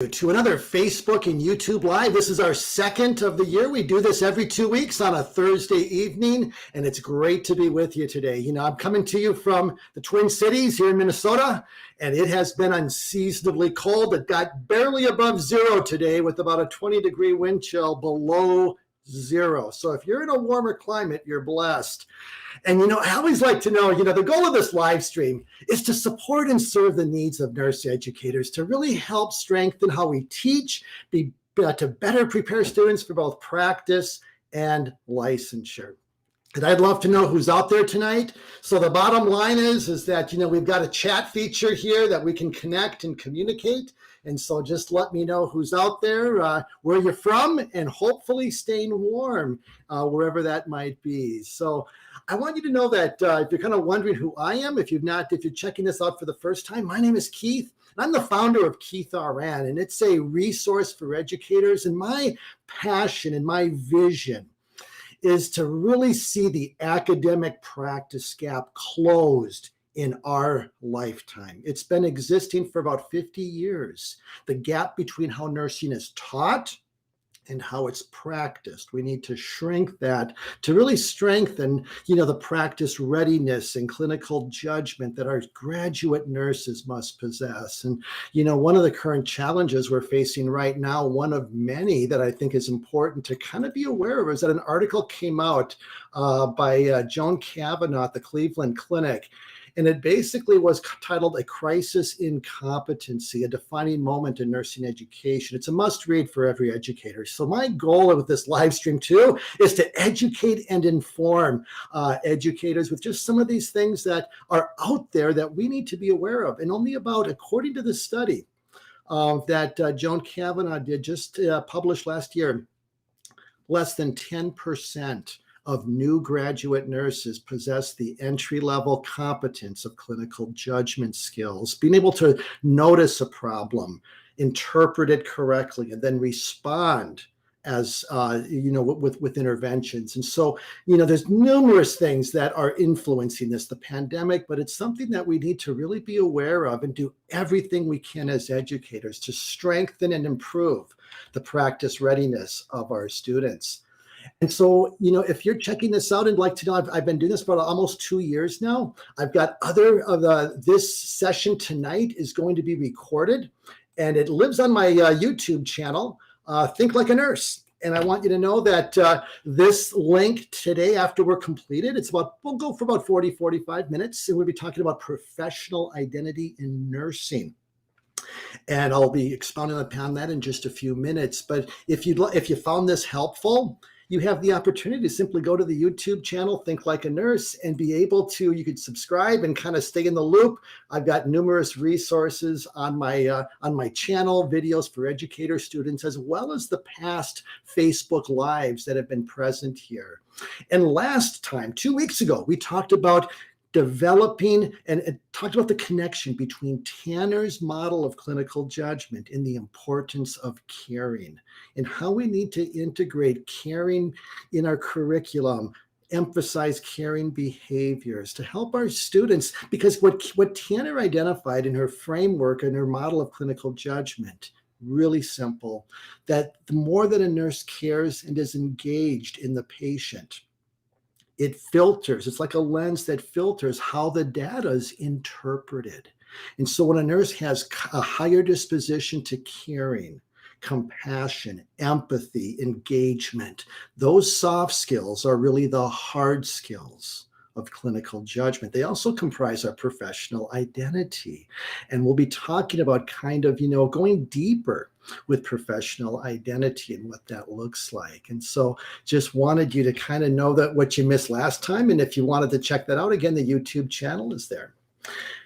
To another Facebook and YouTube Live. This is our second of the year. We do this every 2 weeks on a Thursday evening, and it's great to be with you today. You know, I'm coming to you from the Twin Cities here in Minnesota, and it has been unseasonably cold. It got barely above zero today with about a 20-degree wind chill below zero. So if you're in a warmer climate, you're blessed. And, you know, I always like to know, the goal of this live stream is to support and serve the needs of nurse educators, to really help strengthen how we teach, to better prepare students for both practice and licensure. And I'd love to know who's out there tonight. So the bottom line is that, we've got a chat feature here that we can connect and communicate. And so just let me know who's out there, where you're from, and hopefully staying warm wherever that might be. So I want you to know that if you're kind of wondering who I am, if you're checking this out for the first time, my name is Keith. I'm the founder of Keith RN, and it's a resource for educators. And my passion and my vision is to really see the academic practice gap closed in our lifetime. It's been existing for about 50 years. The gap between how nursing is taught and how it's practiced. We need to shrink that to really strengthen, the practice readiness and clinical judgment that our graduate nurses must possess. And, one of the current challenges we're facing right now, one of many that I think is important to kind of be aware of, is that an article came out by Joan Kavanaugh at the Cleveland Clinic. And it basically was titled A Crisis in Competency, a Defining Moment in Nursing Education. It's a must read for every educator. So my goal with this live stream too is to educate and inform educators with just some of these things that are out there that we need to be aware of. And only about, according to the study that Joan Kavanaugh did just published last year, less than 10% of new graduate nurses possess the entry-level competence of clinical judgment skills, being able to notice a problem, interpret it correctly, and then respond as, with interventions. And so, there's numerous things that are influencing this, the pandemic, but it's something that we need to really be aware of and do everything we can as educators to strengthen and improve the practice readiness of our students. And so, if you're checking this out and like to know, I've been doing this for almost 2 years now. I've got this session tonight is going to be recorded, and it lives on my YouTube channel, Think Like a Nurse. And I want you to know that this link today, after we're completed, we'll go for about 40, 45 minutes, and we'll be talking about professional identity in nursing. And I'll be expounding upon that in just a few minutes. But if you found this helpful, you have the opportunity to simply go to the YouTube channel, Think Like a Nurse, and be able to, you could subscribe and kind of stay in the loop. I've got numerous resources on my channel, videos for educator students, as well as the past Facebook Lives that have been present here. And last time, 2 weeks ago, we talked about developing and talked about the connection between Tanner's model of clinical judgment and the importance of caring, and how we need to integrate caring in our curriculum, emphasize caring behaviors to help our students. Because what Tanner identified in her framework and her model of clinical judgment, really simple, that the more that a nurse cares and is engaged in the patient, it filters. It's like a lens that filters how the data is interpreted. And so when a nurse has a higher disposition to caring, compassion, empathy, engagement, those soft skills are really the hard skills of clinical judgment. They also comprise our professional identity. And we'll be talking about kind of, going deeper with professional identity and what that looks like. And so just wanted you to kind of know that what you missed last time. And if you wanted to check that out, again, the YouTube channel is there.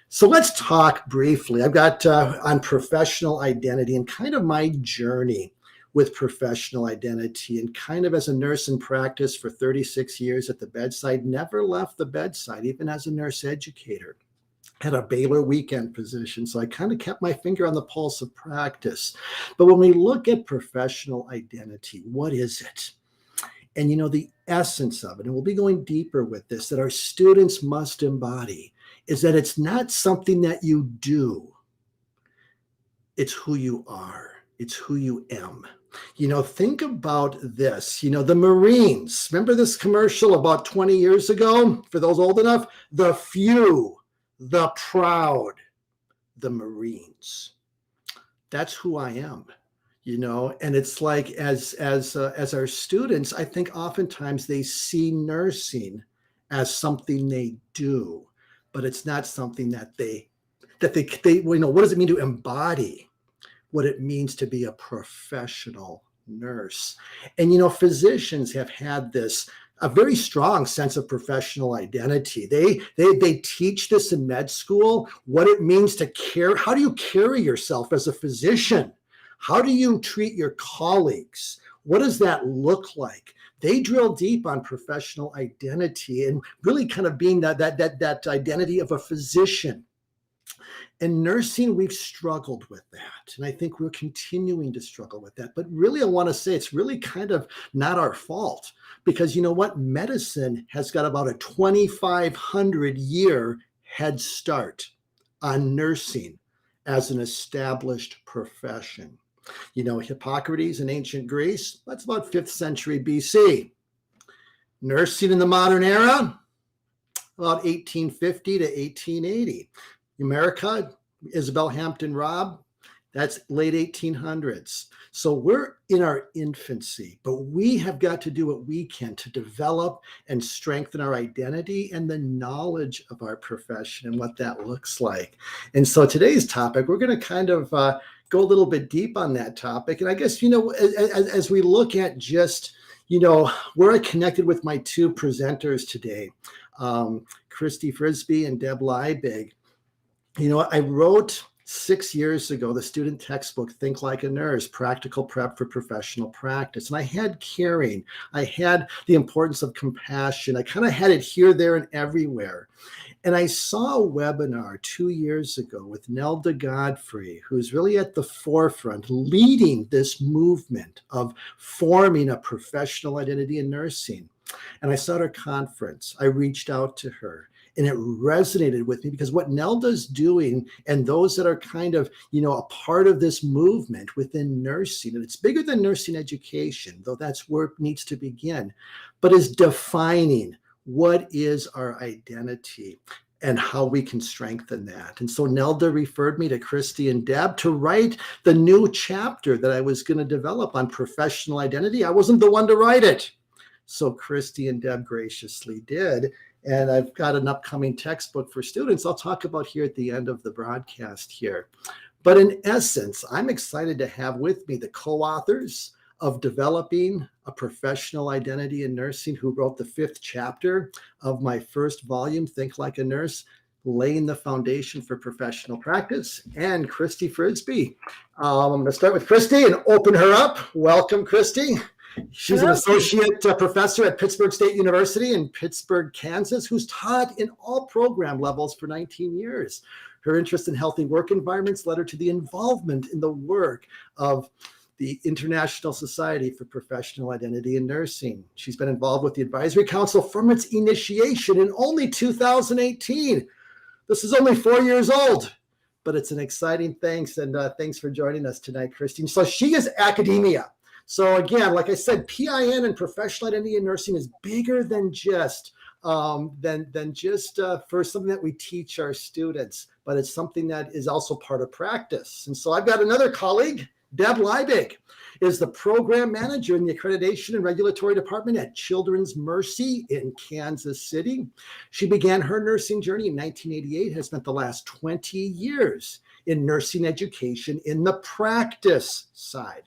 So let's talk briefly. I've got on professional identity and kind of my journey with professional identity, and kind of as a nurse in practice for 36 years at the bedside, never left the bedside, even as a nurse educator. Had a Baylor weekend position, so I kind of kept my finger on the pulse of practice. But when we look at professional identity, what is it? And the essence of it, and we'll be going deeper with this, that our students must embody, is that it's not something that you do, it's who you are. It's who you am. Think about this. The Marines, remember this commercial about 20 years ago? For those old enough, the few, the proud, the Marines. That's who I am. And it's like as our students, I think oftentimes they see nursing as something they do, but it's not something that they what does it mean to embody what it means to be a professional nurse? And physicians have had a very strong sense of professional identity. They teach this in med school, what it means to care. How do you carry yourself as a physician? How do you treat your colleagues? What does that look like? They drill deep on professional identity and really kind of being that identity of a physician. In nursing, we've struggled with that. And I think we're continuing to struggle with that. But really, I want to say it's really kind of not our fault, because you know what? Medicine has got about a 2,500-year head start on nursing as an established profession. Hippocrates in ancient Greece, that's about 5th century BC. Nursing in the modern era, about 1850 to 1880. America, Isabel Hampton Robb, that's late 1800s. So we're in our infancy, but we have got to do what we can to develop and strengthen our identity and the knowledge of our profession and what that looks like. And so today's topic, we're going to kind of go a little bit deep on that topic. And I guess, as we look at just, where I connected with my two presenters today, Kristi Frisbee and Deb Liebig. I wrote 6 years ago the student textbook, Think Like a Nurse, Practical Prep for Professional Practice. And I had caring. I had the importance of compassion. I kind of had it here, there, and everywhere. And I saw a webinar 2 years ago with Nelda Godfrey, who's really at the forefront, leading this movement of forming a professional identity in nursing. And I saw at her conference. I reached out to her. And it resonated with me because what Nelda's doing, and those that are kind of, a part of this movement within nursing, and it's bigger than nursing education, though that's where it needs to begin, but is defining what is our identity and how we can strengthen that. And so Nelda referred me to Kristi and Deb to write the new chapter that I was going to develop on professional identity. I wasn't the one to write it. So Kristi and Deb graciously did. And I've got an upcoming textbook for students I'll talk about here at the end of the broadcast here. But in essence, I'm excited to have with me the co-authors of Developing a Professional Identity in Nursing, who wrote the 5th chapter of my first volume, Think Like a Nurse, Laying the Foundation for Professional Practice, and Kristi Frisbee. I'm going to start with Kristi and open her up. Welcome, Kristi. She's an associate professor at Pittsburgh State University in Pittsburgh, Kansas, who's taught in all program levels for 19 years. Her interest in healthy work environments led her to the involvement in the work of the International Society for Professional Identity in Nursing. She's been involved with the Advisory Council from its initiation in only 2018. This is only 4 years old, but it's an exciting thanks. And thanks for joining us tonight, Kristi. So she is academia. So again, like I said, PIN and professional identity in nursing is bigger than just for something that we teach our students, but it's something that is also part of practice. And so I've got another colleague, Deb Liebig, is the program manager in the Accreditation and Regulatory Department at Children's Mercy in Kansas City. She began her nursing journey in 1988, has spent the last 20 years in nursing education in the practice side.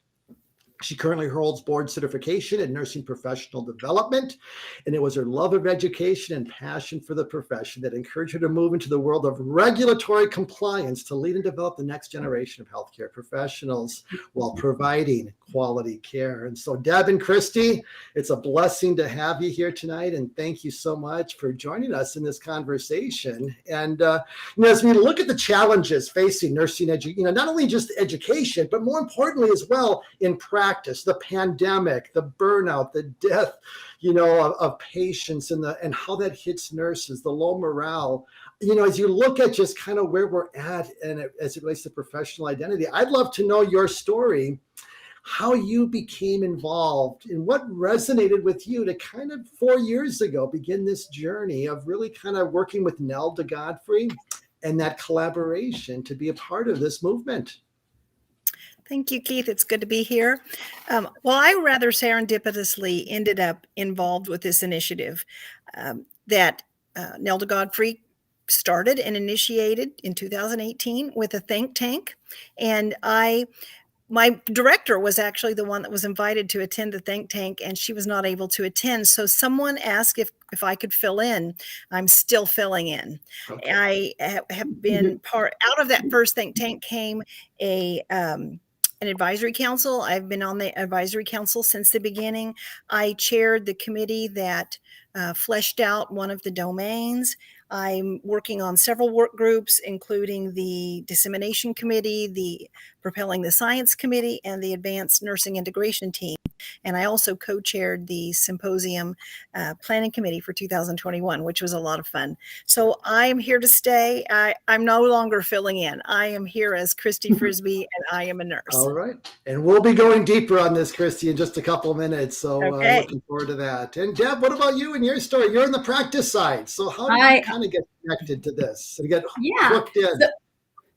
She currently holds board certification in nursing professional development, and it was her love of education and passion for the profession that encouraged her to move into the world of regulatory compliance to lead and develop the next generation of healthcare professionals while providing quality care. And so, Deb and Kristi, it's a blessing to have you here tonight, and thank you so much for joining us in this conversation. And as we look at the challenges facing nursing education, not only just education, but more importantly as well in practice, the pandemic, the burnout, the death, of patients, and how that hits nurses, the low morale. as you look at just kind of where we're at and as it relates to professional identity, I'd love to know your story, how you became involved and what resonated with you to kind of 4 years ago begin this journey of really kind of working with Nelda Godfrey and that collaboration to be a part of this movement. Thank you, Keith. It's good to be here. Well, I rather serendipitously ended up involved with this initiative that Nelda Godfrey started and initiated in 2018 with a think tank. And my director was actually the one that was invited to attend the think tank, and she was not able to attend. So someone asked if I could fill in. I'm still filling in. Okay. I have been out of that first think tank came an advisory council. I've been on the advisory council since the beginning. I chaired the committee that fleshed out one of the domains. I'm working on several work groups, including the dissemination committee, the propelling the science committee, and the advanced nursing integration team. And I also co-chaired the symposium planning committee for 2021, which was a lot of fun. So I'm here to stay. I'm no longer filling in. I am here as Kristi Frisbee, and I am a nurse. All right. And we'll be going deeper on this, Kristi, in just a couple of minutes. So okay. Looking forward to that. And Deb, what about you and your story? You're on the practice side. So how do you kind of get connected to this and get hooked in?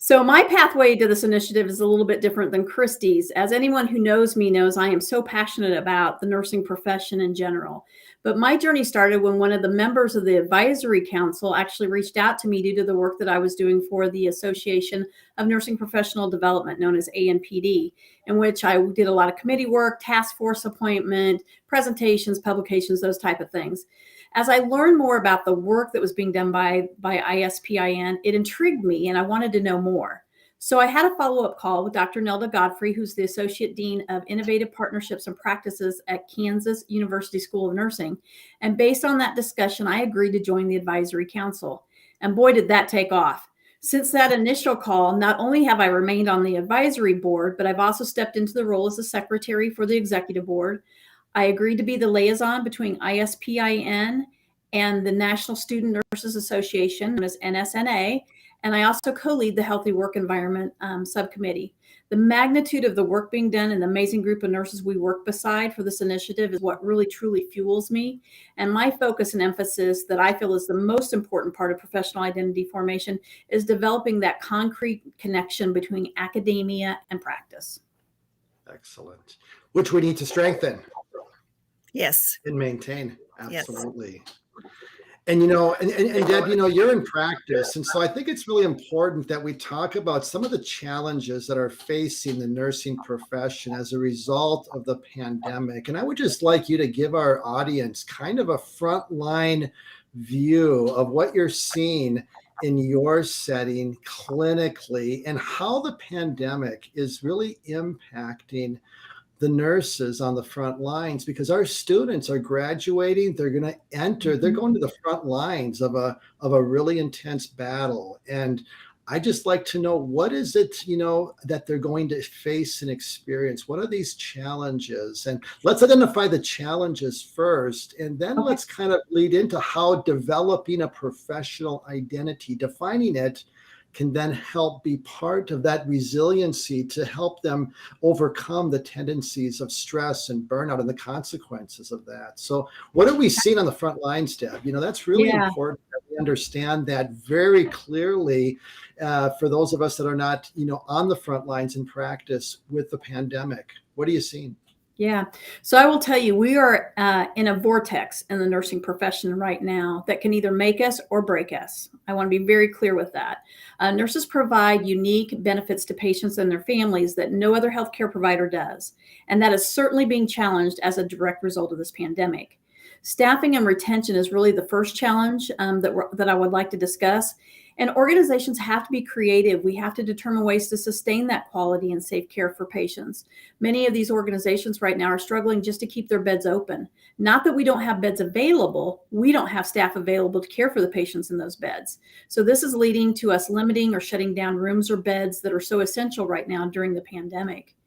So my pathway to this initiative is a little bit different than Kristi's. As anyone who knows me knows, I am so passionate about the nursing profession in general. But my journey started when one of the members of the advisory council actually reached out to me due to the work that I was doing for the Association of Nursing Professional Development, known as ANPD, in which I did a lot of committee work, task force appointment, presentations, publications, those type of things. As I learned more about the work that was being done by ISPIN, it intrigued me and I wanted to know more. So I had a follow-up call with Dr. Nelda Godfrey, who's the Associate Dean of Innovative Partnerships and Practices at Kansas University School of Nursing. And based on that discussion, I agreed to join the advisory council. And boy, did that take off. Since that initial call, not only have I remained on the advisory board, but I've also stepped into the role as the secretary for the executive board. I agreed to be the liaison between ISPIN and the National Student Nurses Association, known as NSNA, and I also co-lead the Healthy Work Environment subcommittee. The magnitude of the work being done and the amazing group of nurses we work beside for this initiative is what really truly fuels me. And my focus and emphasis that I feel is the most important part of professional identity formation is developing that concrete connection between academia and practice. Excellent. Which we need to strengthen. Yes. And maintain. Absolutely. Yes. And, and Deb, you're in practice. And so I think it's really important that we talk about some of the challenges that are facing the nursing profession as a result of the pandemic. And I would just like you to give our audience kind of a frontline view of what you're seeing in your setting clinically and how the pandemic is really impacting the nurses on the front lines, because our students are graduating, they're going to enter, they're going to the front lines of a really intense battle. And I just like to know, what is it, that they're going to face and experience? What are these challenges? And let's identify the challenges first, and then let's kind of lead into how developing a professional identity, defining it, can then help be part of that resiliency to help them overcome the tendencies of stress and burnout and the consequences of that. So what are we seeing on the front lines, Deb? That's really important that we understand that very clearly for those of us that are not, on the front lines in practice with the pandemic. What are you seeing? Yeah. So I will tell you, we are in a vortex in the nursing profession right now that can either make us or break us. I want to be very clear with that. Nurses provide unique benefits to patients and their families that no other healthcare provider does. And that is certainly being challenged as a direct result of this pandemic. Staffing and retention is really the first challenge that I would like to discuss. And organizations have to be creative. We have to determine ways to sustain that quality and safe care for patients. Many of these organizations right now are struggling just to keep their beds open. Not that we don't have beds available, we don't have staff available to care for the patients in those beds. So this is leading to us limiting or shutting down rooms or beds that are so essential right now during the pandemic.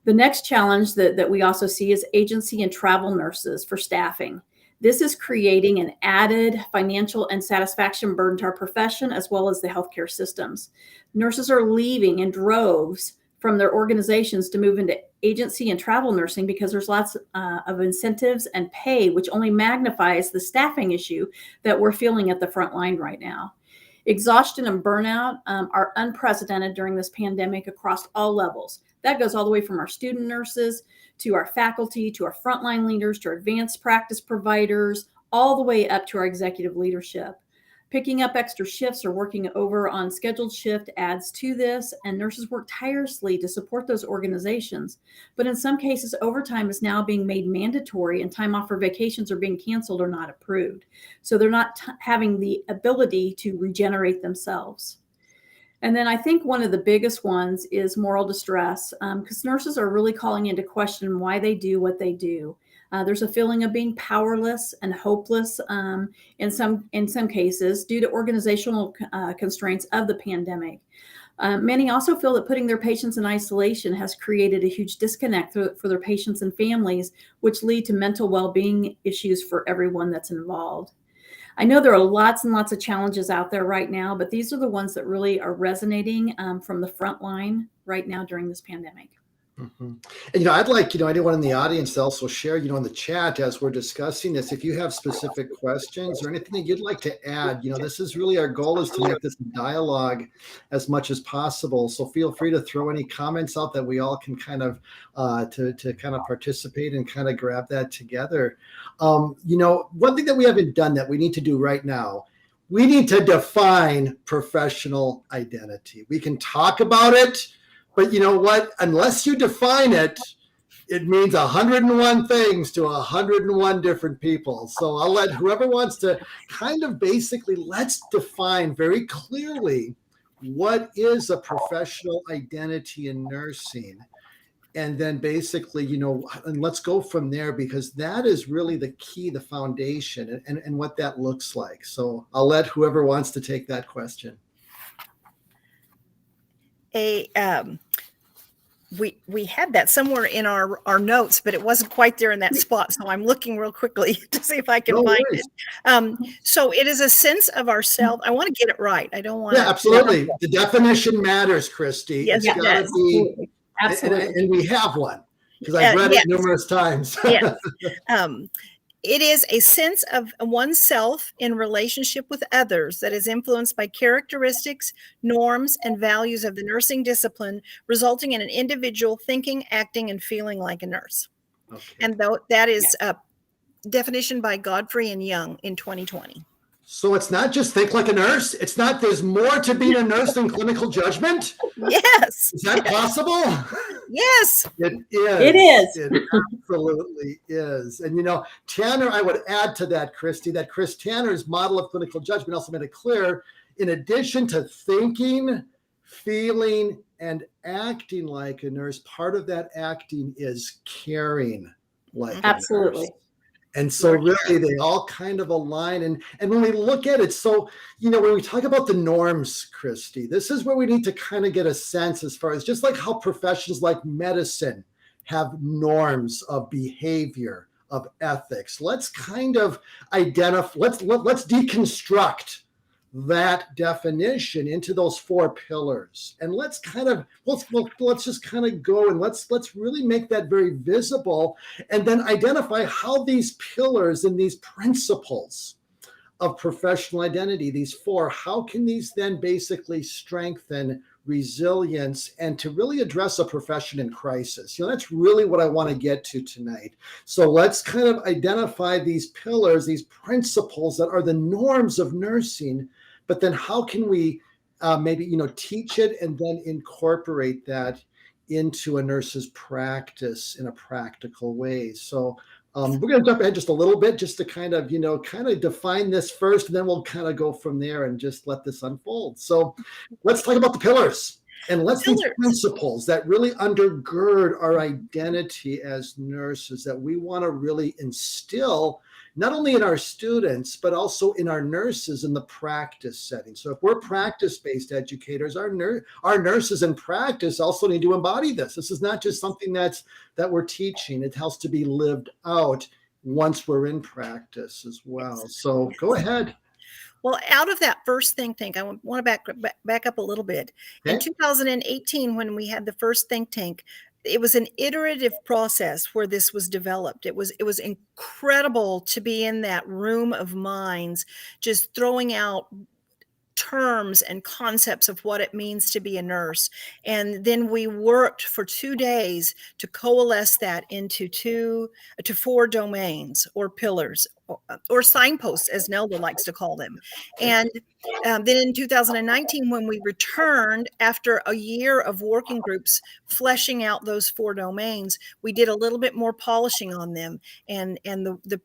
The next challenge that we also see is agency and travel nurses for staffing. This is creating an added financial and satisfaction burden to our profession, as well as the healthcare systems. Nurses are leaving in droves from their organizations to move into agency and travel nursing because there's lots of incentives and pay, which only magnifies the staffing issue that we're feeling at the front line right now. Exhaustion and burnout are unprecedented during this pandemic across all levels. That goes all the way from our student nurses to our faculty, to our frontline leaders, to our advanced practice providers, all the way up to our executive leadership. Picking up extra shifts or working over on scheduled shift adds to this, and nurses work tirelessly to support those organizations. But in some cases, overtime is now being made mandatory, and time off for vacations are being canceled or not approved. So they're not having the ability to regenerate themselves. And then I think one of the biggest ones is moral distress, because nurses are really calling into question why they do what they do. There's a feeling of being powerless and hopeless in some cases due to organizational constraints of the pandemic. Many also feel that putting their patients in isolation has created a huge disconnect for their patients and families, which lead to mental well-being issues for everyone that's involved. I know there are lots and lots of challenges out there right now, but these are the ones that really are resonating from the front line right now during this pandemic. Mm-hmm. And, I'd like, anyone in the audience to also share, in the chat as we're discussing this, if you have specific questions or anything that you'd like to add, this is really our goal, is to make this dialogue as much as possible. So feel free to throw any comments out that we all can kind of, to kind of participate and kind of grab that together. One thing that we haven't done that we need to do right now, we need to define professional identity. We can talk about it, but you know what? Unless you define it, it means 101 things to 101 different people. So I'll let whoever wants to kind of basically, let's define very clearly what is a professional identity in nursing. And then basically, and let's go from there, because that is really the key, the foundation, and what that looks like. So I'll let whoever wants to take that question. We had that somewhere in our notes, but it wasn't quite there in that spot. So I'm looking real quickly to see if I can find it. So it is a sense of ourself. I want to get it right. I don't want to. Yeah, absolutely. The definition matters, Kristi. Yes, it does. Absolutely. And we have one, because I've read it numerous times. Yes. It is a sense of oneself in relationship with others that is influenced by characteristics, norms, and values of the nursing discipline, resulting in an individual thinking, acting, and feeling like a nurse. Okay. And that is a definition by Godfrey and Young in 2020. So it's not just think like a nurse. It's not, there's more to being a nurse than clinical judgment. Yes. Is that possible? Yes. It is. It is. It absolutely is. And, Tanner, I would add to that, Kristi, that Chris Tanner's model of clinical judgment also made it clear, in addition to thinking, feeling, and acting like a nurse, part of that acting is caring like a nurse. And so really they all kind of align. And when we look at it, so, when we talk about the norms, Kristi, this is where we need to kind of get a sense, as far as just like how professions like medicine have norms of behavior, of ethics. Let's kind of identify, let's deconstruct that definition into those four pillars, and let's just kind of go and let's really make that very visible, and then identify how these pillars and these principles of professional identity, these four, how can these then basically strengthen resilience and to really address a profession in crisis. That's really what I want to get to tonight. So let's kind of identify these pillars, these principles that are the norms of nursing, but then how can we maybe, teach it and then incorporate that into a nurse's practice in a practical way. So we're going to jump ahead just a little bit, just to kind of define this first, and then we'll kind of go from there and just let this unfold. So let's talk about the pillars, and let's these principles that really undergird our identity as nurses that we want to really instill, not only in our students, but also in our nurses in the practice setting. So if we're practice-based educators, our nurses in practice also need to embody this. This is not just something that we're teaching. It has to be lived out once we're in practice as well. So go ahead. Well, out of that first think tank, I want to back up a little bit. Okay. In 2018, when we had the first think tank, it was an iterative process where this was developed. It was incredible to be in that room of minds, just throwing out terms and concepts of what it means to be a nurse. And then we worked for 2 days to coalesce that into 4 domains or pillars or signposts, as Nelda likes to call them. And then in 2019, when we returned after a year of working groups fleshing out those 4 domains, we did a little bit more polishing on them. And the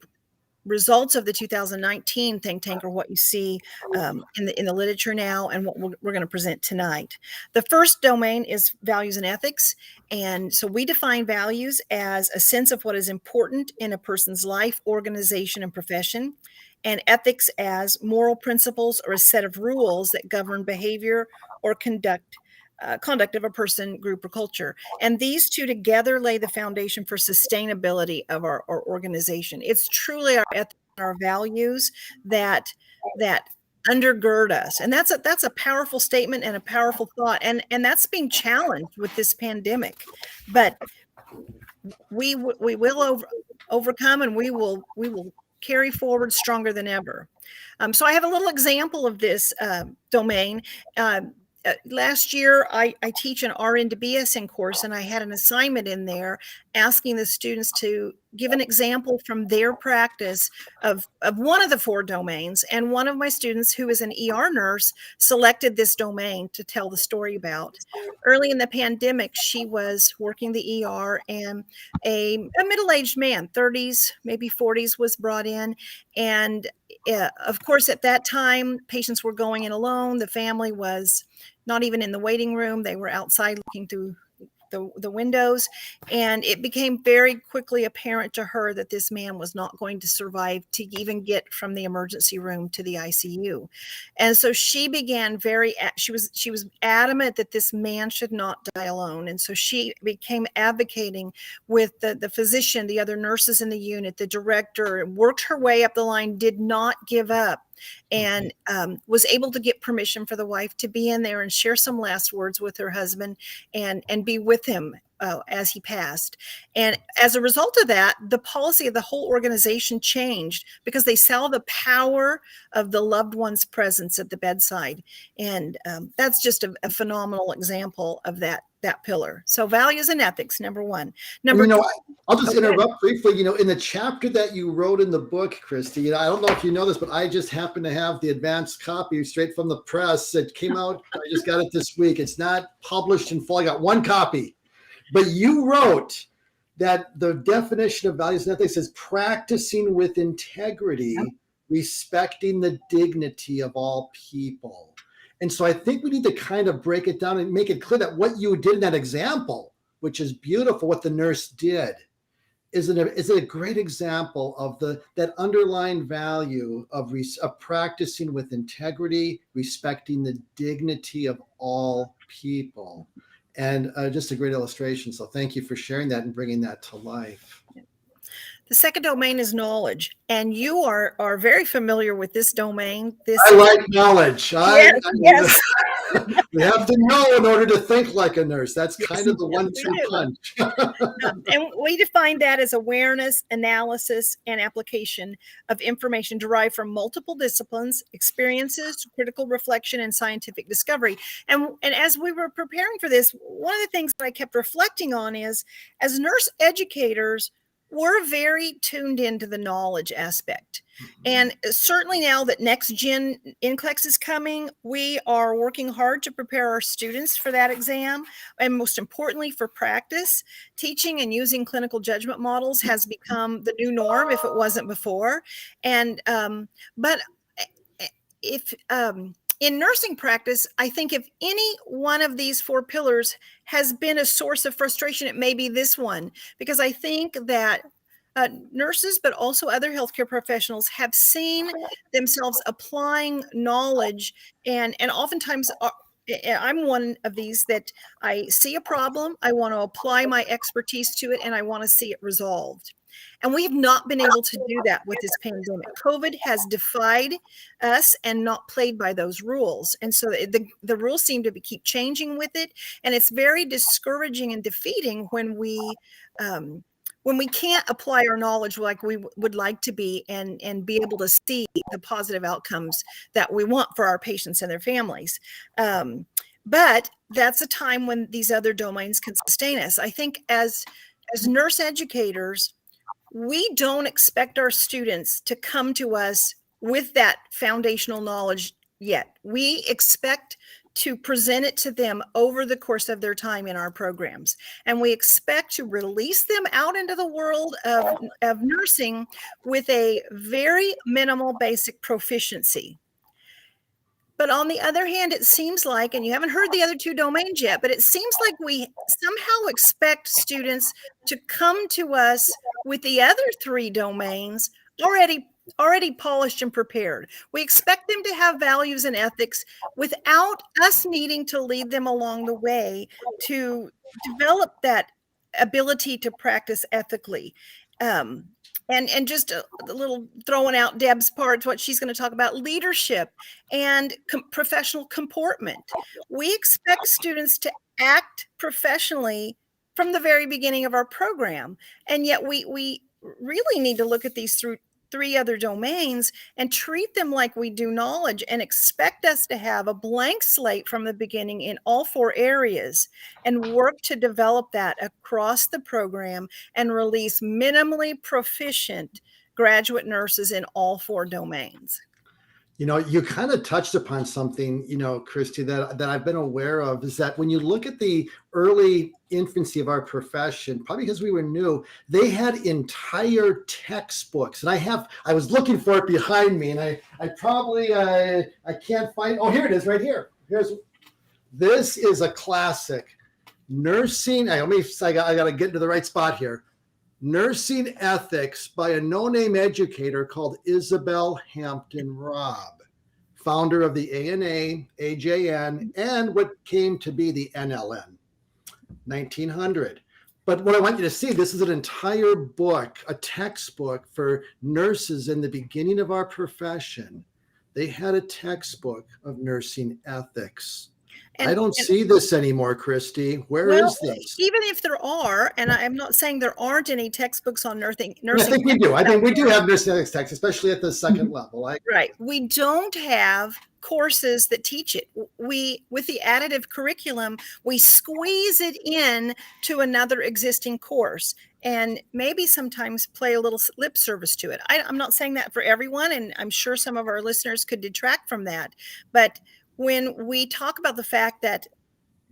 results of the 2019 think tank are what you see in the literature now and what we're going to present tonight. The first domain is values and ethics. And so we define values as a sense of what is important in a person's life, organization, and profession, and ethics as moral principles or a set of rules that govern behavior or conduct of a person, group, or culture. And these two together lay the foundation for sustainability of our organization. It's truly our ethics and our values that undergird us. And that's a powerful statement and a powerful thought. And that's being challenged with this pandemic. But we will overcome, and we will carry forward stronger than ever. So I have a little example of this domain. Last year, I teach an RN to BSN course, and I had an assignment in there asking the students to give an example from their practice of one of the 4 domains. And one of my students, who is an ER nurse, selected this domain to tell the story about. Early in the pandemic, she was working the ER, and a middle-aged man, 30s, maybe 40s, was brought in. And of course, at that time, patients were going in alone. The family was not even in the waiting room. They were outside looking through the windows. And it became very quickly apparent to her that this man was not going to survive to even get from the emergency room to the ICU. And so she began she was adamant that this man should not die alone. And so she became advocating with the physician, the other nurses in the unit, the director, worked her way up the line, did not give up. And was able to get permission for the wife to be in there and share some last words with her husband and be with him as he passed. And as a result of that, the policy of the whole organization changed because they saw the power of the loved one's presence at the bedside. And that's just a phenomenal example of that pillar. So values and ethics, number 1. I'll just interrupt briefly. In the chapter that you wrote in the book, Kristi, I don't know if you know this, but I just happen to have the advanced copy straight from the press. It came out, I just got it this week. It's not published in full. I got 1 copy. But you wrote that the definition of values and ethics is practicing with integrity, respecting the dignity of all people. And so I think we need to kind of break it down and make it clear that what you did in that example, which is beautiful, what the nurse did, is a great example of that underlying value of practicing with integrity, respecting the dignity of all people. And just a great illustration. So thank you for sharing that and bringing that to life. The second domain is knowledge, and you are very familiar with this domain. I like knowledge. Yes. We have to know in order to think like a nurse. That's kind of the 1-2 punch. And we define that as awareness, analysis, and application of information derived from multiple disciplines, experiences, critical reflection, and scientific discovery. And as we were preparing for this, one of the things that I kept reflecting on is, as nurse educators, we're very tuned into the knowledge aspect. And certainly now that next gen NCLEX is coming, we are working hard to prepare our students for that exam. And most importantly, for practice, teaching and using clinical judgment models has become the new norm if it wasn't before. And, but if, in nursing practice, I think if any one of these 4 pillars has been a source of frustration, it may be this one, because I think that nurses, but also other healthcare professionals, have seen themselves applying knowledge, and oftentimes I'm one of these that I see a problem, I want to apply my expertise to it, and I want to see it resolved. And we have not been able to do that with this pandemic. COVID has defied us and not played by those rules. And so the rules seem to keep changing with it. And it's very discouraging and defeating when we can't apply our knowledge like we would like to be and be able to see the positive outcomes that we want for our patients and their families. But that's a time when these other domains can sustain us. I think as nurse educators, we don't expect our students to come to us with that foundational knowledge yet. We expect to present it to them over the course of their time in our programs. And we expect to release them out into the world of nursing with a very minimal basic proficiency. But on the other hand, it seems like, and you haven't heard the other two domains yet, but it seems like we somehow expect students to come to us with the other three domains already polished and prepared. We expect them to have values and ethics without us needing to lead them along the way to develop that ability to practice ethically. And just a little throwing out Deb's part, what she's going to talk about, leadership and professional comportment. We expect students to act professionally from the very beginning of our program. And yet we really need to look at these three other domains and treat them like we do knowledge and expect us to have a blank slate from the beginning in all four areas and work to develop that across the program and release minimally proficient graduate nurses in all four domains. You kind of touched upon something, Kristi, that I've been aware of, is that when you look at the early infancy of our profession, probably because we were new, they had entire textbooks. And I was looking for it behind me, and I can't find, oh, here it is right here. This is a classic. Nursing, I got to get into the right spot here. Nursing Ethics by a no-name educator called Isabel Hampton Robb, founder of the ANA, AJN, and what came to be the NLN, 1900. But what I want you to see, this is an entire book, a textbook for nurses in the beginning of our profession. They had a textbook of nursing ethics. I don't see this anymore, Kristi. Where is this? Even if there are, and I'm not saying there aren't any textbooks on nursing. I think we do. I think we do have nursing ethics texts, especially at the second level. Right. We don't have courses that teach it. With the additive curriculum, we squeeze it in to another existing course and maybe sometimes play a little lip service to it. I'm not saying that for everyone, and I'm sure some of our listeners could detract from that. But when we talk about the fact that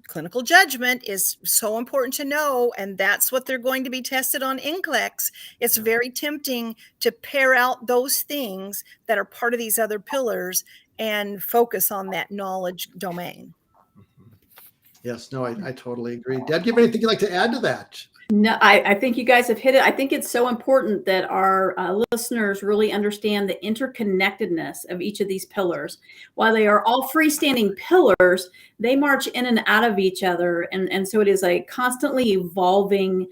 clinical judgment is so important to know, and that's what they're going to be tested on NCLEX, it's very tempting to pair out those things that are part of these other pillars and focus on that knowledge domain. Yes, no, I totally agree. Deb, do you have anything you'd like to add to that? No, I think you guys have hit it. I think it's so important that our listeners really understand the interconnectedness of each of these pillars. While they are all freestanding pillars, they march in and out of each other. And so it is a constantly evolving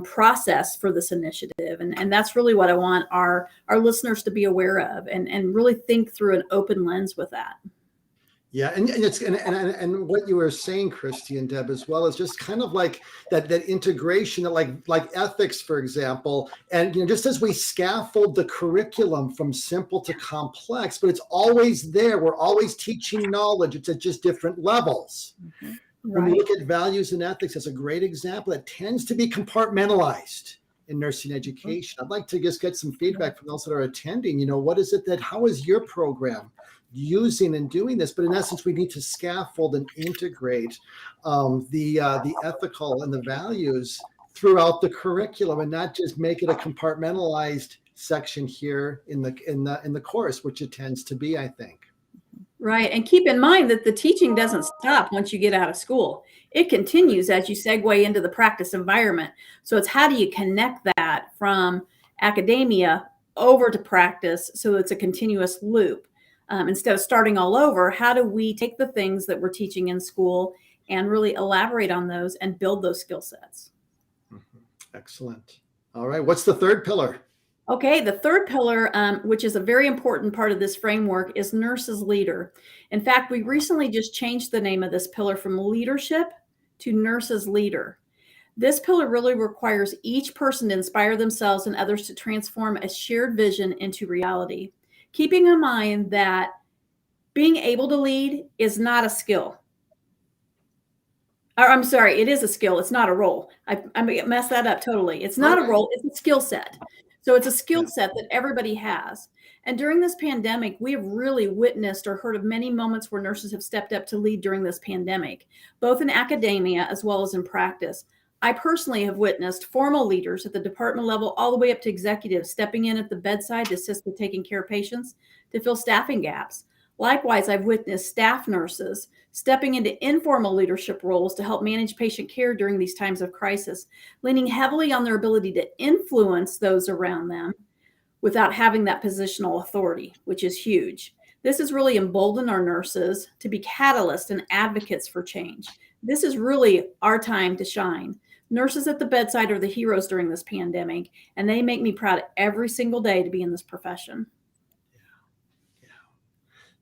process for this initiative. And that's really what I want our listeners to be aware of and really think through an open lens with that. Yeah, and what you were saying, Kristi and Deb, as well, is just kind of like that integration, that like ethics, for example, and just as we scaffold the curriculum from simple to complex, but it's always there. We're always teaching knowledge. It's at just different levels. Mm-hmm. Right. When we look at values and ethics, that's a great example. That tends to be compartmentalized in nursing education. I'd like to just get some feedback from those that are attending. What is it how is your program using and doing this? But in essence, we need to scaffold and integrate the ethical and the values throughout the curriculum, and not just make it a compartmentalized section here in the course, which it tends to be, I think. Right. And keep in mind that the teaching doesn't stop once you get out of school. It continues as you segue into the practice environment. So it's how do you connect that from academia over to practice so it's a continuous loop? Instead of starting all over, how do we take the things that we're teaching in school and really elaborate on those and build those skill sets? Mm-hmm. Excellent. All right. What's the third pillar? Okay, the third pillar, which is a very important part of this framework, is nurse as leader. In fact, we recently just changed the name of this pillar from leadership to nurse as leader. This pillar really requires each person to inspire themselves and others to transform a shared vision into reality, keeping in mind that being able to lead is not a skill. Or, I'm sorry, it is a skill. It's not a role. I messed that up totally. It's not a role. It's a skill set. So it's a skill set that everybody has. And during this pandemic, we have really witnessed or heard of many moments where nurses have stepped up to lead during this pandemic, both in academia as well as in practice. I personally have witnessed formal leaders at the department level all the way up to executives stepping in at the bedside to assist with taking care of patients to fill staffing gaps. Likewise, I've witnessed staff nurses stepping into informal leadership roles to help manage patient care during these times of crisis, leaning heavily on their ability to influence those around them without having that positional authority, which is huge. This has really emboldened our nurses to be catalysts and advocates for change. This is really our time to shine. Nurses at the bedside are the heroes during this pandemic, and they make me proud every single day to be in this profession.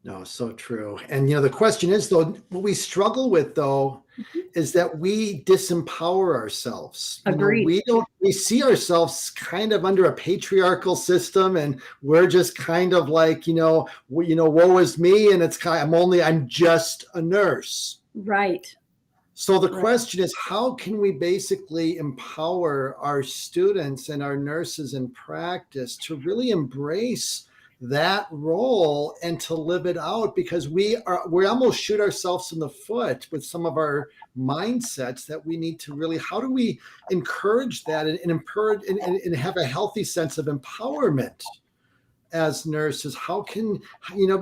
No, so true. And, the question is, though, what we struggle with, though, is that we disempower ourselves. Agreed. We see ourselves kind of under a patriarchal system, and we're just kind of like, woe is me. And it's I'm just a nurse. Right. So the question is, how can we basically empower our students and our nurses in practice to really embrace that role and to live it out? Because we almost shoot ourselves in the foot with some of our mindsets that we need to really, how do we encourage that and have a healthy sense of empowerment as nurses? How can,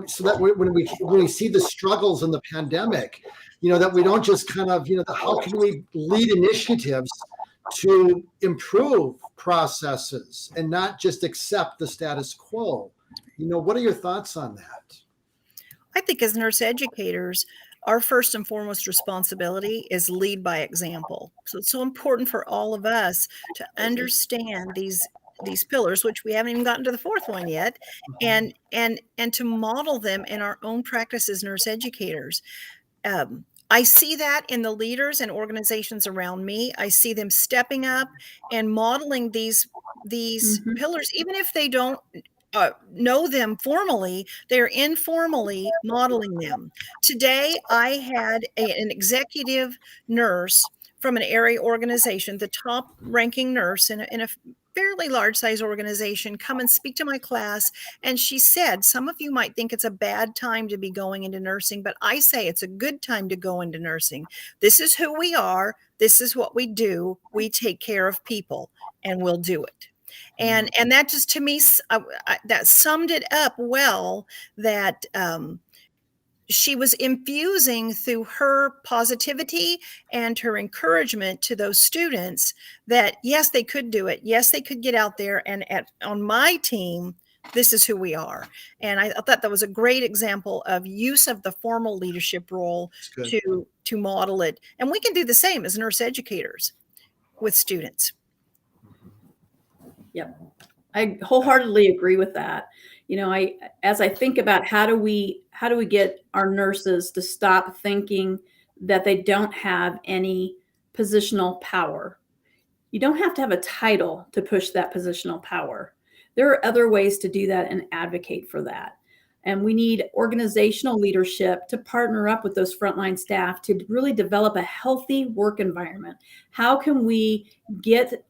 so that when we see the struggles in the pandemic, that we don't just kind of, how can we lead initiatives to improve processes and not just accept the status quo? What are your thoughts on that? I think as nurse educators, our first and foremost responsibility is lead by example. So it's so important for all of us to understand these pillars, which we haven't even gotten to the fourth one yet, and to model them in our own practice as nurse educators. I see that in the leaders and organizations around me. I see them stepping up and modeling these pillars, even if they don't know them formally, they're informally modeling them. Today, I had an executive nurse from an area organization, the top ranking nurse in a fairly large size organization, come and speak to my class. And she said, some of you might think it's a bad time to be going into nursing, but I say it's a good time to go into nursing. This is who we are. This is what we do. We take care of people, and we'll do it. And that just, to me, that summed it up well, that she was infusing through her positivity and her encouragement to those students that, yes, they could do it. Yes, they could get out there. And on my team, this is who we are. And I thought that was a great example of use of the formal leadership role to model it. And we can do the same as nurse educators with students. Yep. I wholeheartedly agree with that. As I think about how do we get our nurses to stop thinking that they don't have any positional power. You don't have to have a title to push that positional power. There are other ways to do that and advocate for that. And we need organizational leadership to partner up with those frontline staff to really develop a healthy work environment. How can we get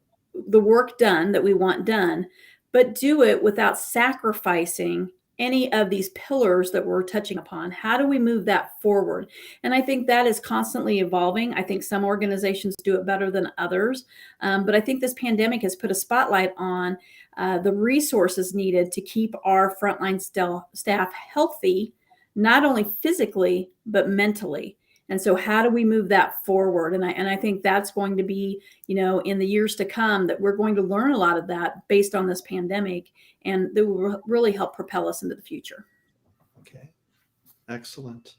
the work done that we want done, but do it without sacrificing any of these pillars that we're touching upon? How do we move that forward? And I think that is constantly evolving. I think some organizations do it better than others. But I think this pandemic has put a spotlight on the resources needed to keep our frontline staff healthy, not only physically, but mentally. And so how do we move that forward? And I think that's going to be, in the years to come, that we're going to learn a lot of that based on this pandemic, and that will really help propel us into the future. Okay. Excellent.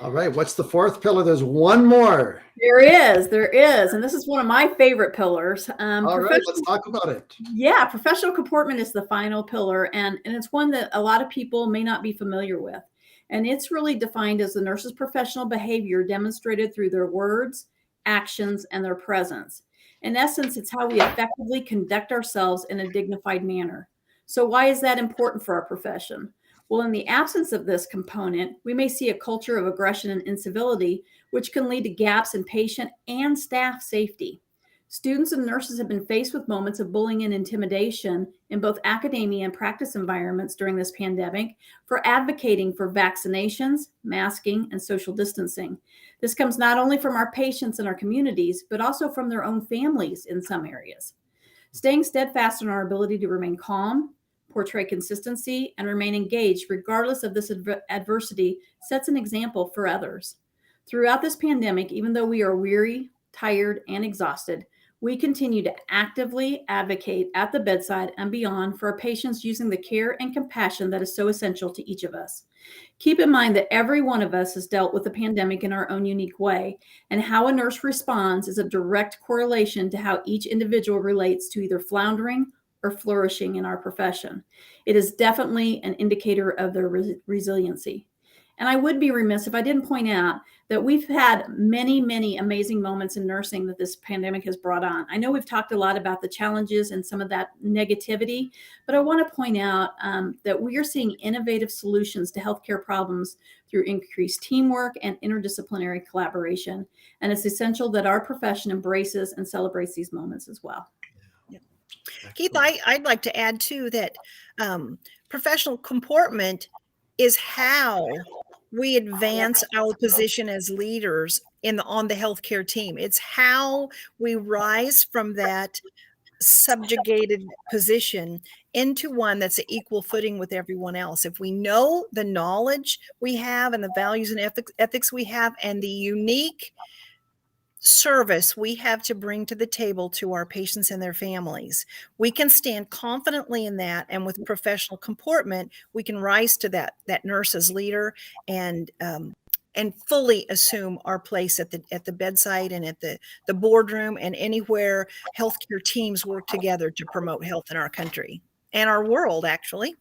All right. What's the fourth pillar? There's one more. There is. And this is one of my favorite pillars. All right. Let's talk about it. Yeah, professional comportment is the final pillar, and it's one that a lot of people may not be familiar with. And it's really defined as the nurse's professional behavior demonstrated through their words, actions, and their presence. In essence, it's how we effectively conduct ourselves in a dignified manner. So why is that important for our profession? Well, in the absence of this component, we may see a culture of aggression and incivility, which can lead to gaps in patient and staff safety. Students and nurses have been faced with moments of bullying and intimidation in both academia and practice environments during this pandemic for advocating for vaccinations, masking, and social distancing. This comes not only from our patients and our communities, but also from their own families in some areas. Staying steadfast in our ability to remain calm, portray consistency, and remain engaged regardless of this adversity sets an example for others. Throughout this pandemic, even though we are weary, tired, and exhausted, we continue to actively advocate at the bedside and beyond for our patients using the care and compassion that is so essential to each of us. Keep in mind that every one of us has dealt with the pandemic in our own unique way, and how a nurse responds is a direct correlation to how each individual relates to either floundering or flourishing in our profession. It is definitely an indicator of their resiliency. And I would be remiss if I didn't point out that we've had many, many amazing moments in nursing that this pandemic has brought on. I know we've talked a lot about the challenges and some of that negativity, but I want to point out that we are seeing innovative solutions to healthcare problems through increased teamwork and interdisciplinary collaboration. And it's essential that our profession embraces and celebrates these moments as well. Keith, I'd like to add too that professional comportment is how we advance our position as leaders on the healthcare team. It's how we rise from that subjugated position into one that's an equal footing with everyone else. If we know the knowledge we have and the values and ethics we have and the unique service we have to bring to the table to our patients and their families, we can stand confidently in that, and with professional comportment we can rise to that nurse as leader and fully assume our place at the bedside and at the boardroom and anywhere healthcare teams work together to promote health in our country and our world, actually.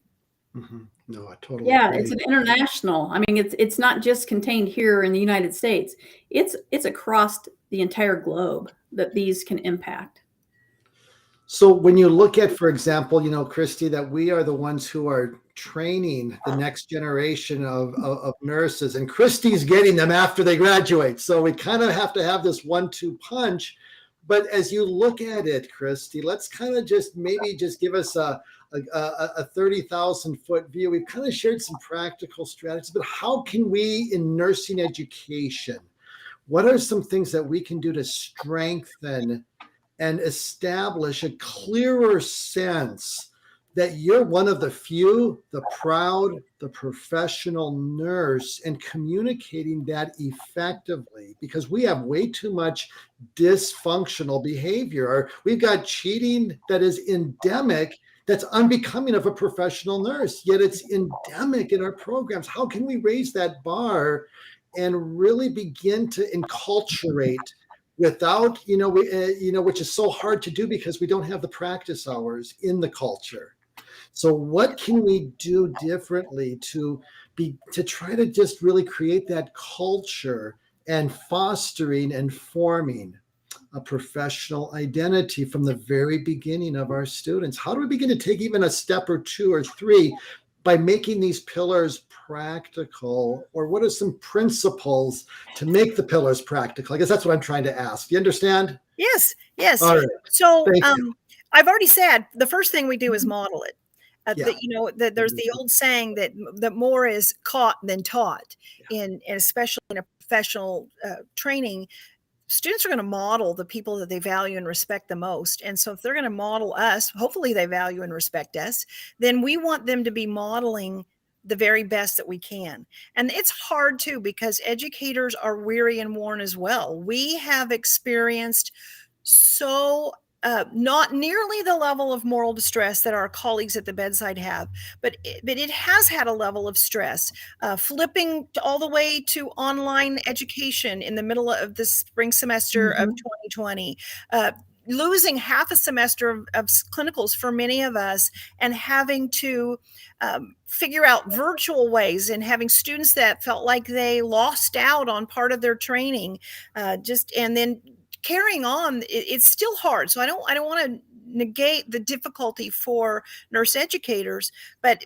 Mm-hmm. No, I totally agree. It's an international. I mean, it's not just contained here in the United States. It's across the entire globe that these can impact. So when you look at, for example, Kristi, that we are the ones who are training the next generation of nurses, and Kristi's getting them after they graduate. So we kind of have to have this 1-2 punch. But as you look at it, Kristi, let's kind of just give us a 30,000 foot view. We've kind of shared some practical strategies, but how can we in nursing education, what are some things that we can do to strengthen and establish a clearer sense that you're one of the few, the proud, the professional nurse, and communicating that effectively? Because we have way too much dysfunctional behavior. Or we've got cheating that is endemic, that's unbecoming of a professional nurse, yet it's endemic in our programs. How can we raise that bar and really begin to enculturate without, which is so hard to do because we don't have the practice hours in the culture? So what can we do differently to try to just really create that culture and fostering and forming a professional identity from the very beginning of our students? How do we begin to take even a step or 2 or 3 by making these pillars practical? Or what are some principles to make the pillars practical? I guess that's what I'm trying to ask. You understand? Yes. All right. So I've already said the first thing we do is model it. There's the old saying that more is caught than taught, and especially in a professional training. Students are going to model the people that they value and respect the most. And so if they're going to model us, hopefully they value and respect us, then we want them to be modeling the very best that we can. And it's hard too, because educators are weary and worn as well. We have experienced so not nearly the level of moral distress that our colleagues at the bedside have, but it has had a level of stress. Flipping all the way to online education in the middle of the spring semester of 2020, losing half a semester of clinicals for many of us, and having to figure out virtual ways, and having students that felt like they lost out on part of their training, and then carrying on. It's still hard. So I don't want to negate the difficulty for nurse educators, but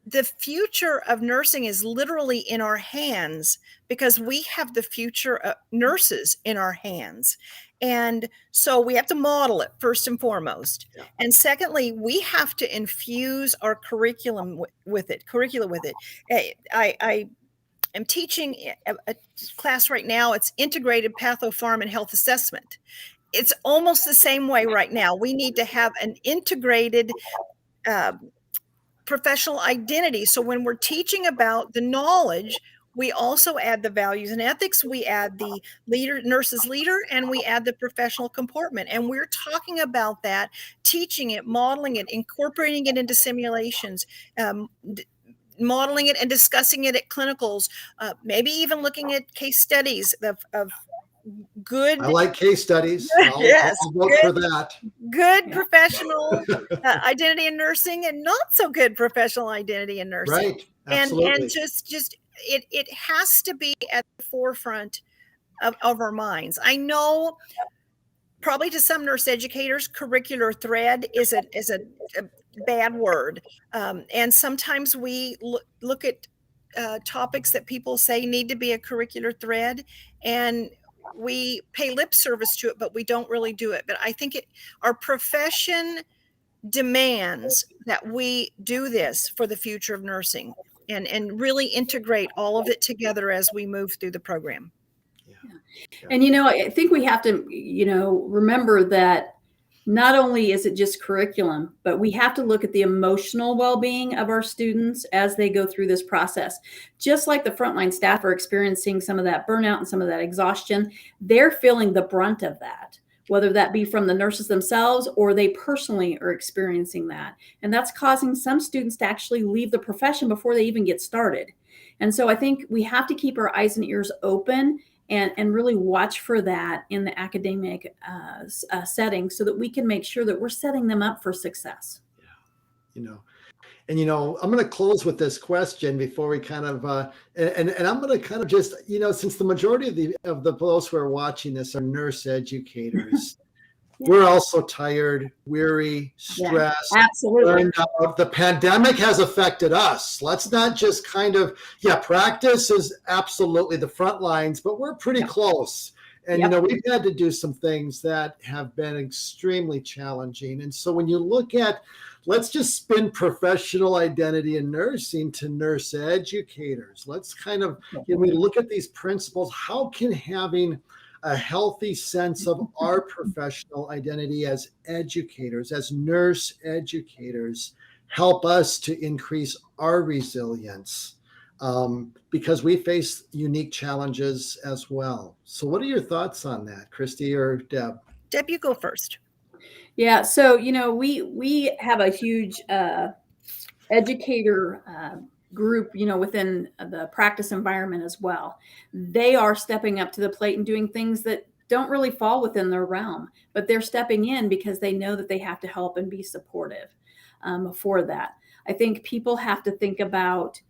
the future of nursing is literally in our hands, because we have the future of nurses in our hands. And so we have to model it first and foremost. Yeah. And secondly, we have to infuse our curricula with it. I am teaching a class right now. It's integrated pathopharm and health assessment. It's almost the same way right now. We need to have an integrated professional identity. So when we're teaching about the knowledge, we also add the values and ethics. We add the nurse's leader, and we add the professional comportment. And we're talking about that, teaching it, modeling it, incorporating it into simulations, modeling it and discussing it at clinicals, maybe even looking at case studies of good. I like case studies. Yes, I'll vote for that. Good professional identity in nursing, and not so good professional identity in nursing. Right. Absolutely. And just it has to be at the forefront of our minds. I know probably to some nurse educators, curricular thread is a bad word. And sometimes we look at topics that people say need to be a curricular thread, and we pay lip service to it, but we don't really do it. But I think our profession demands that we do this for the future of nursing, and really integrate all of it together as we move through the program. Yeah. And, I think we have to, remember that not only is it just curriculum, but we have to look at the emotional well-being of our students as they go through this process. Just like the frontline staff are experiencing some of that burnout and some of that exhaustion, they're feeling the brunt of that, whether that be from the nurses themselves or they personally are experiencing that. And that's causing some students to actually leave the profession before they even get started. And so I think we have to keep our eyes and ears open and really watch for that in the academic setting, so that we can make sure that we're setting them up for success. Yeah. And, I'm going to close with this question before we kind of, and I'm going to kind of just, since the majority of those who are watching this are nurse educators, we're also tired, weary, stressed, absolutely. burned out. The pandemic has affected us. Let's not just kind of, practice is absolutely the front lines, but we're pretty close. And, we've had to do some things that have been extremely challenging. And so when you look at, let's just spin professional identity in nursing to nurse educators. Let's kind of, we look at these principles. How can having a healthy sense of our professional identity as educators, as nurse educators, help us to increase our resilience? Because we face unique challenges as well. So what are your thoughts on that, Kristi or Deb? Deb, you go first. Yeah. So, we have a huge educator group, within the practice environment as well. They are stepping up to the plate and doing things that don't really fall within their realm, but they're stepping in because they know that they have to help and be supportive for that. I think people have to think about,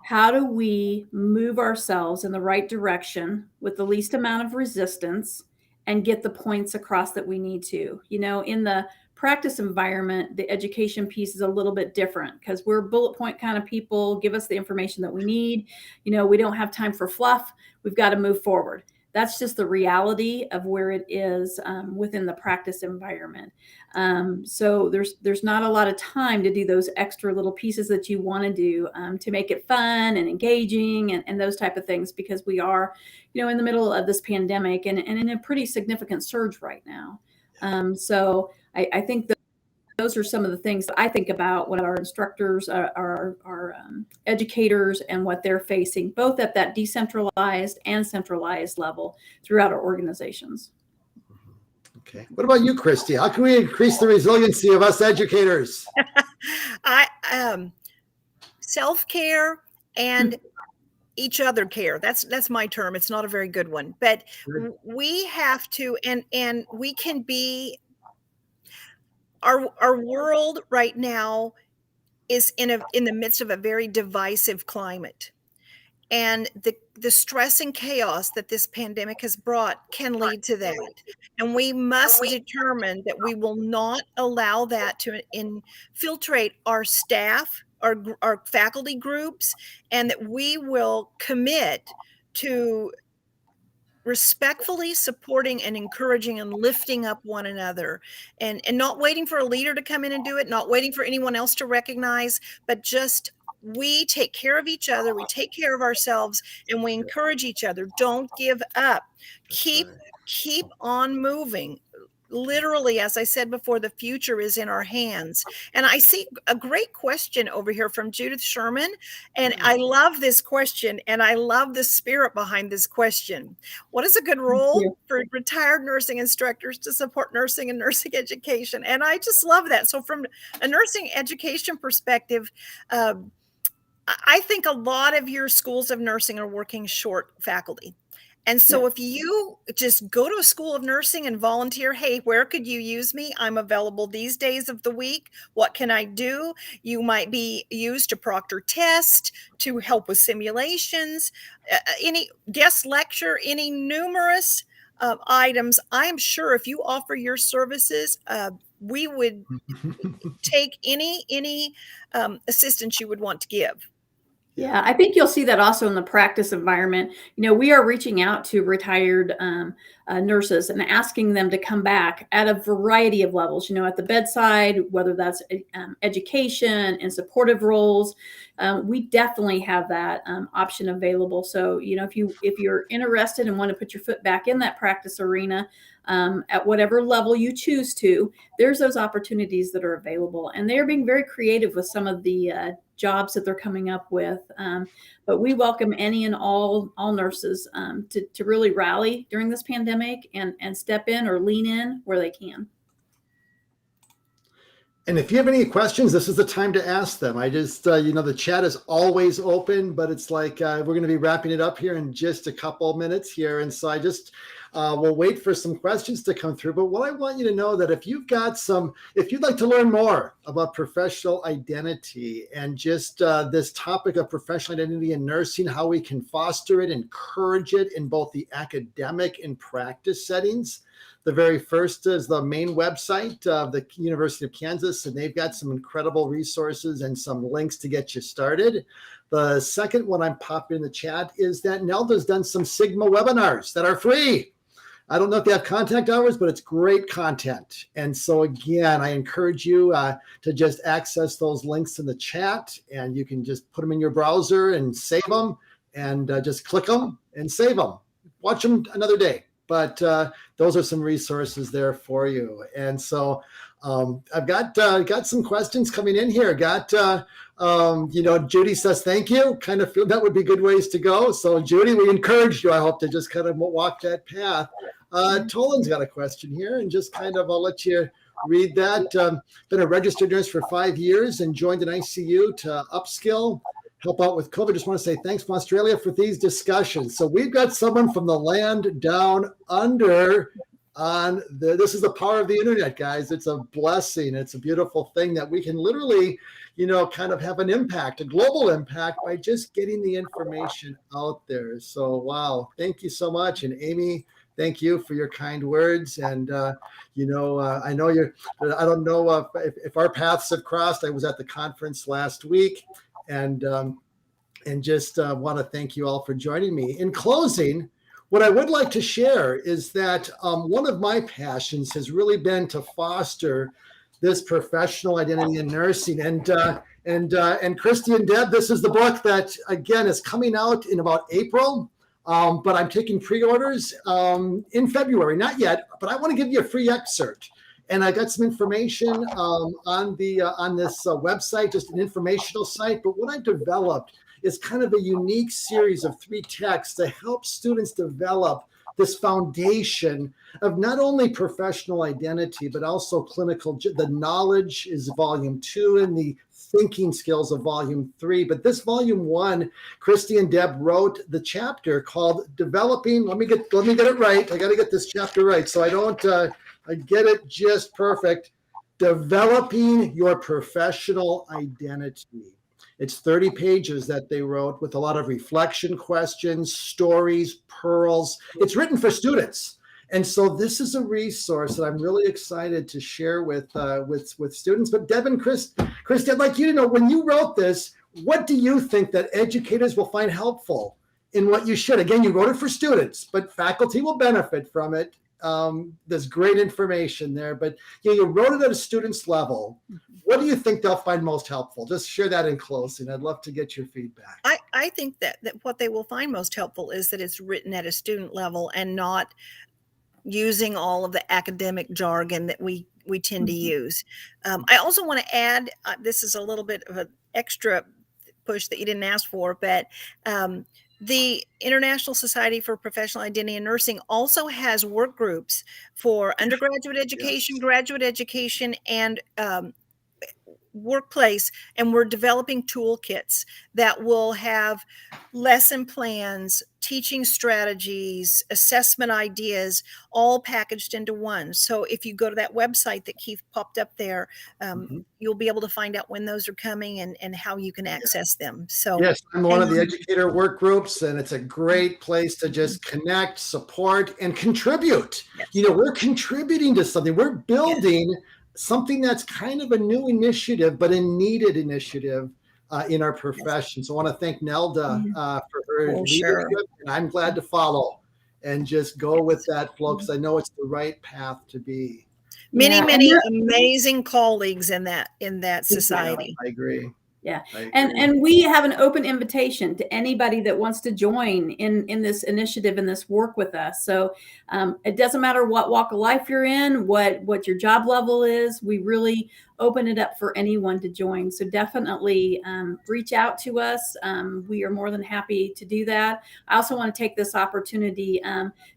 how do we move ourselves in the right direction with the least amount of resistance and get the points across that we need to? In the practice environment, the education piece is a little bit different, because we're bullet point kind of people. Give us the information that we need. We don't have time for fluff. We've got to move forward. That's just the reality of where it is within the practice environment. So there's not a lot of time to do those extra little pieces that you want to do to make it fun and engaging and those type of things, because we are, in the middle of this pandemic and in a pretty significant surge right now. So I think that those are some of the things that I think about when our instructors, our educators, and what they're facing, both at that decentralized and centralized level throughout our organizations. Okay. What about you, Kristi? How can we increase the resiliency of us educators? Self-care and each other care. That's my term. It's not a very good one, but we have to, and we can be, our world right now is in the midst of a very divisive climate. And the stress and chaos that this pandemic has brought can lead to that. And we must determine that we will not allow that to infiltrate our staff, our faculty groups, and that we will commit to respectfully supporting and encouraging and lifting up one another, and not waiting for a leader to come in and do it, not waiting for anyone else to recognize, but just we take care of each other, we take care of ourselves, and we encourage each other. Don't give up. Keep on moving. Literally, as I said before, the future is in our hands. And I see a great question over here from Judith Sherman. And I love this question, and I love the spirit behind this question. What is a good role for retired nursing instructors to support nursing and nursing education? And I just love that. So from a nursing education perspective, I think a lot of your schools of nursing are working short faculty. And so if you just go to a school of nursing and volunteer, hey, where could you use me? I'm available these days of the week. What can I do? You might be used to proctor test, to help with simulations, any guest lecture, any numerous items. I'm sure if you offer your services, we would take any assistance you would want to give. Yeah, I think you'll see that also in the practice environment. We are reaching out to retired nurses and asking them to come back at a variety of levels, at the bedside, whether that's education and supportive roles. We definitely have that option available. So, if you're interested and want to put your foot back in that practice arena, at whatever level you choose to, there's those opportunities that are available. And they're being very creative with some of the jobs that they're coming up with. But we welcome any and all nurses to really rally during this pandemic and step in or lean in where they can. And if you have any questions, this is the time to ask them. I just, the chat is always open, but it's like we're going to be wrapping it up here in just a couple minutes here. And so I just will wait for some questions to come through. But what I want you to know that if you'd like to learn more about professional identity and just this topic of professional identity in nursing, how we can foster it, encourage it in both the academic and practice settings. The very first is the main website of the University of Kansas, and they've got some incredible resources and some links to get you started. The second one I'm popping in the chat is that Nelda's done some Sigma webinars that are free. I don't know if they have contact hours, but it's great content. And so again, I encourage you to just access those links in the chat, and you can just put them in your browser and save them, and just click them and save them. Watch them another day. But those are some resources there for you. And so I've got some questions coming in here. Judy says, thank you. Kind of feel that would be good ways to go. So Judy, we encourage you, I hope, to just kind of walk that path. Tolan's got a question here, and just kind of, I'll let you read that. Been a registered nurse for 5 years and joined an ICU to upskill, help out with COVID. Just want to say thanks from Australia for these discussions. So we've got someone from the land down under this is the power of the internet, guys. It's a blessing. It's a beautiful thing that we can literally, kind of have an impact, a global impact, by just getting the information out there. So, wow. Thank you so much. And Amy, thank you for your kind words. And, I know I don't know if our paths have crossed. I was at the conference last week. And just want to thank you all for joining me. In closing, what I would like to share is that one of my passions has really been to foster this professional identity in nursing. And Kristi and Deb, this is the book that, again, is coming out in about April. But I'm taking pre-orders in February, not yet, but I want to give you a free excerpt. And I got some information on this website, just an informational site. But what I've developed is kind of a unique series of 3 texts to help students develop this foundation of not only professional identity, but also clinical. The knowledge is volume 2 and the thinking skills of volume 3. But this volume 1, Kristi and Deb wrote the chapter called Developing. Let me get it right. I got to get this chapter right so I don't I get it just perfect. Developing your professional identity. It's 30 pages that they wrote with a lot of reflection questions, stories, pearls. It's written for students. And so this is a resource that I'm really excited to share with students. But Deb and Kristi, I'd like you to know, when you wrote this, what do you think that educators will find helpful in what you should? Again, you wrote it for students, but faculty will benefit from it. There's great information there, but you wrote it at a student's level. What do you think they'll find most helpful? Just share that in closing. I'd love to get your feedback. I think that what they will find most helpful is that it's written at a student level and not using all of the academic jargon that we tend to use. I also want to add, this is a little bit of an extra push that you didn't ask for, but the International Society for Professional Identity in Nursing also has work groups for undergraduate education, graduate education, and workplace, and we're developing toolkits that will have lesson plans, teaching strategies, assessment ideas, all packaged into one. So if you go to that website that Keith popped up there, you'll be able to find out when those are coming and how you can access them. So yes, I'm one of the educator work groups, and it's a great place to just connect, support, and contribute. Yes. We're contributing to something. We're building something that's kind of a new initiative, but a needed initiative in our profession. So I want to thank Nelda for her leadership. And I'm glad to follow and just go with that flow, because I know it's the right path to be. Many amazing colleagues in that society. I agree. Yeah. And we have an open invitation to anybody that wants to join in this initiative and this work with us. So it doesn't matter what walk of life you're in, what your job level is. We really open it up for anyone to join. So definitely reach out to us. We are more than happy to do that. I also want to take this opportunity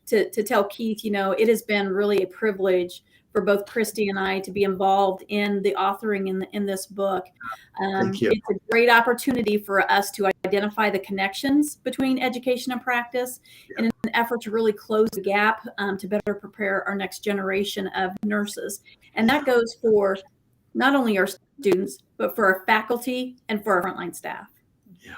to tell Keith, it has been really a privilege for both Kristi and I to be involved in the authoring in this book. Thank you. It's a great opportunity for us to identify the connections between education and practice in an effort to really close the gap to better prepare our next generation of nurses. And that goes for not only our students, but for our faculty and for our frontline staff. Yeah,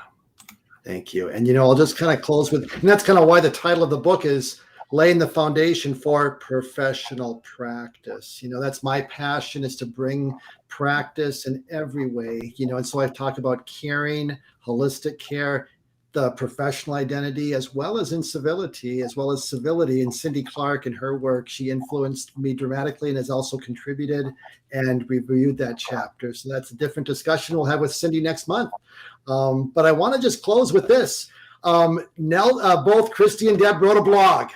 thank you. And, I'll just kind of close with, and that's kind of why the title of the book is Laying the Foundation for Professional Practice. That's my passion, is to bring practice in every way, and so I've talked about caring, holistic care, the professional identity, as well as civility. And Cindy Clark and her work, she influenced me dramatically and has also contributed and reviewed that chapter. So that's a different discussion we'll have with Cindy next month. But I want to just close with this. Both Kristi and Deb wrote a blog,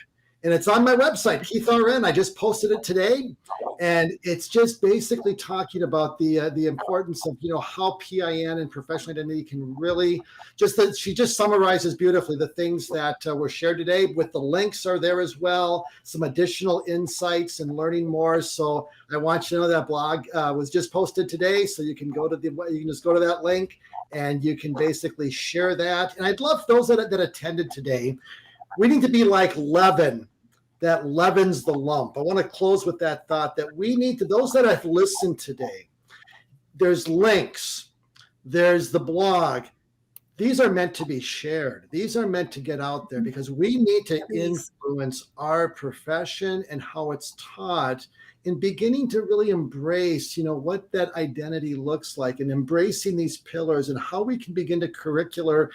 and it's on my website, Keith RN. I just posted it today, and it's just basically talking about the importance of how PIN and professional identity can really she just summarizes beautifully the things that were shared today. With the links are there as well, some additional insights and learning more. So I want you to know that blog was just posted today, so you can just go to that link and you can basically share that. And I'd love those that attended today. We need to be like leaven that leavens the lump. I want to close with that thought that we need to, those that have listened today, there's links, there's the blog. These are meant to be shared. These are meant to get out there, because we need to influence our profession and how it's taught, in beginning to really embrace, what that identity looks like, and embracing these pillars and how we can begin to curricular,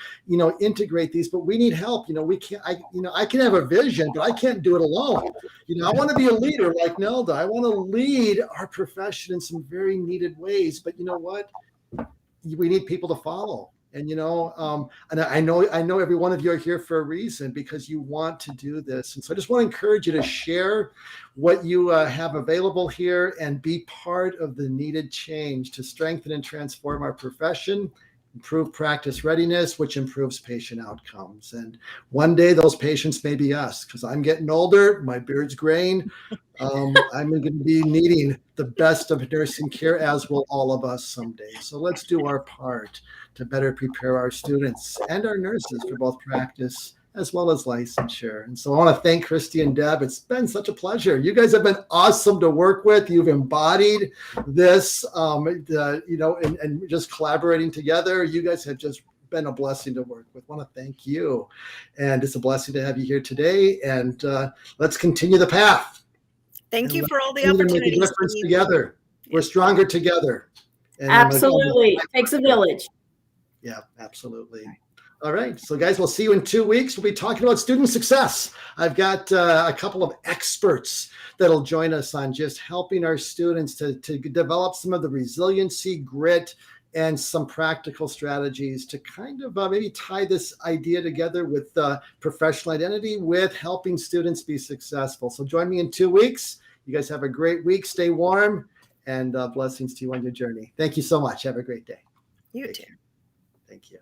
integrate these. But we need help. We can't, I can have a vision, but I can't do it alone. I want to be a leader like Nelda. I want to lead our profession in some very needed ways. But you know what? We need people to follow. And, and I know every one of you are here for a reason, because you want to do this. And so I just want to encourage you to share what you have available here and be part of the needed change to strengthen and transform our profession improve practice readiness, which improves patient outcomes. And one day those patients may be us, because I'm getting older, my beard's graying. I'm going to be needing the best of nursing care, as will all of us someday. So let's do our part to better prepare our students and our nurses for both practice as well as licensure. And so I want to thank Kristi and Deb. It's been such a pleasure. You guys have been awesome to work with. You've embodied this, and just collaborating together. You guys have just been a blessing to work with. I want to thank you. And it's a blessing to have you here today. And let's continue the path. Thank you for all the Make a opportunities. difference together. We're stronger together. And Absolutely. Takes a village. Yeah, absolutely. All right. So guys, we'll see you in 2 weeks. We'll be talking about student success. I've got a couple of experts that'll join us on just helping our students to develop some of the resiliency, grit, and some practical strategies to kind of maybe tie this idea together with professional identity with helping students be successful. So join me in 2 weeks. You guys have a great week. Stay warm, and blessings to you on your journey. Thank you so much. Have a great day. You too. Thank you.